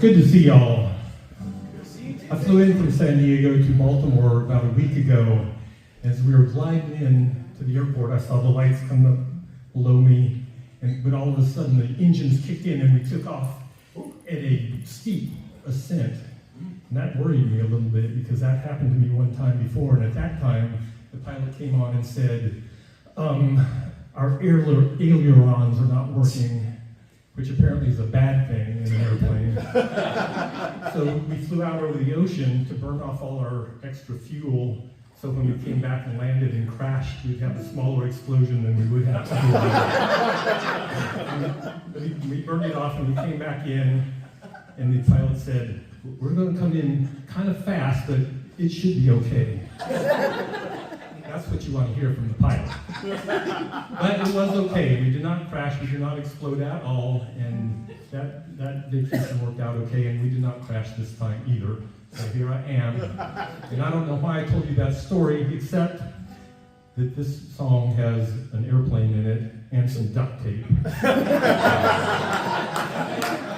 good to see y'all. I flew in from San Diego to Baltimore about a week ago. As we were gliding in to the airport, I saw the lights come up below me, but all of a sudden the engines kicked in and we took off at a steep ascent. And that worried me a little bit because that happened to me one time before, and at that time the pilot came on and said, our ailerons are not working, which apparently is a bad thing in an airplane. So we flew out over the ocean to burn off all our extra fuel, so when we came back and landed and crashed, we'd have a smaller explosion than we would have to do. We burned it off and we came back in, and the pilot said, we're going to come in kind of fast, but it should be okay. That's what you want to hear from the pilot. But it was okay. We did not crash, we did not explode at all, and that vacation worked out okay, and we did not crash this time either. So here I am. And I don't know why I told you that story, except that this song has an airplane in it and some duct tape.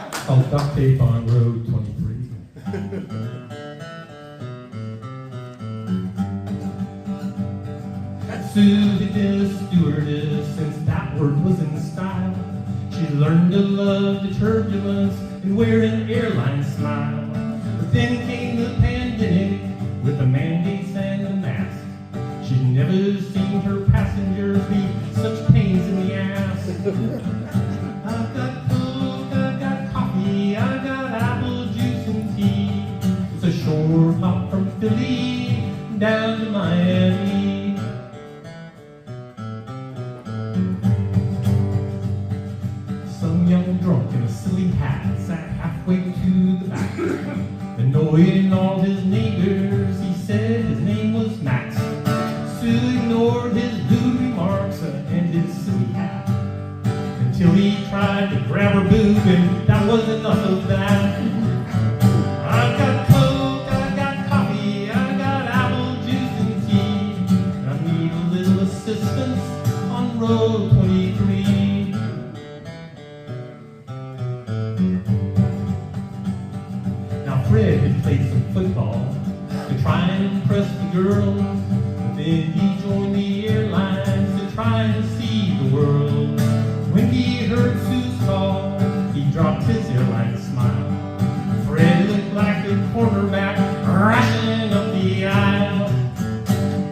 It's called Duct Tape on Road 23. Susie been a stewardess since that word was in style. She learned to love the turbulence and wear an airline smile. But then came the pandemic with the mandates and the mask. She'd never seen her passengers be such pains in the ass. I've got Coke, I've got coffee, I've got apple juice and tea. It's a short hop from Philly down to Miami. Some young drunk in a silly hat sat halfway to the back. Annoying all his neighbors, he said his name was Max. Sue ignored his rude remarks and his silly hat, until he tried to grab her boob, and that was enough of that. I've got Coke, I've got coffee, I've got apple juice and tea. I need a little assistance on Road 23. Now Fred had played some football to try and impress the girls, but then he joined the airlines to try and see the world. When he heard Sue's call, he dropped his airline smile. Fred looked like a quarterback rushing up the aisle.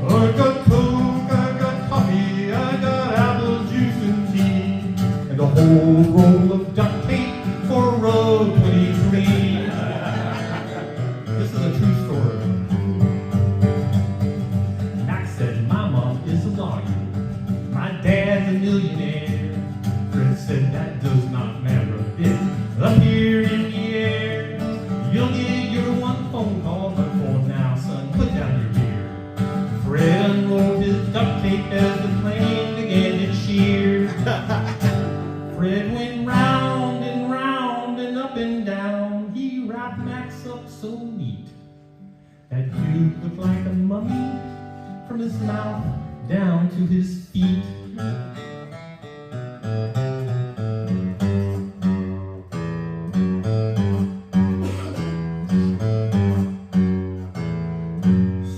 I got Coke, I got coffee, I got apple juice and tea, and a whole roll of duct tape for Road 23. This is a true story. Max said, my mom is a lawyer, my dad's a millionaire. Fred said, that does not matter a bit. Up here in the air, you'll get your one phone call, but for now, son, put down your beer. Fred unrolled his duct tape as the plane began its shear. Fred went round and up and down. He wrapped Max up so neat that dude looked like a mummy from his mouth down to his feet.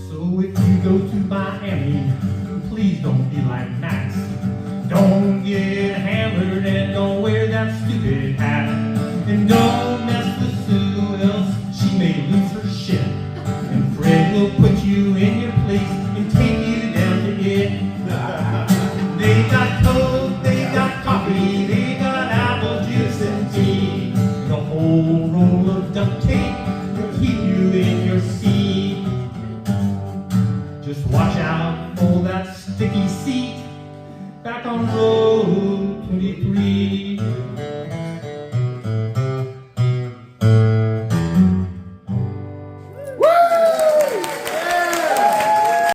So if you go to Miami, please don't be like Max. Don't get hammered and don't wear that stupid hat. And don't mess with Sue, else she may lose her shit. And Fred will put you in your place and take you down to it. They got Coke, they got coffee, they got apple juice and tea, and a whole roll of duct tape to keep you in your seat. Just watch out for that sticky seat back on Road 23.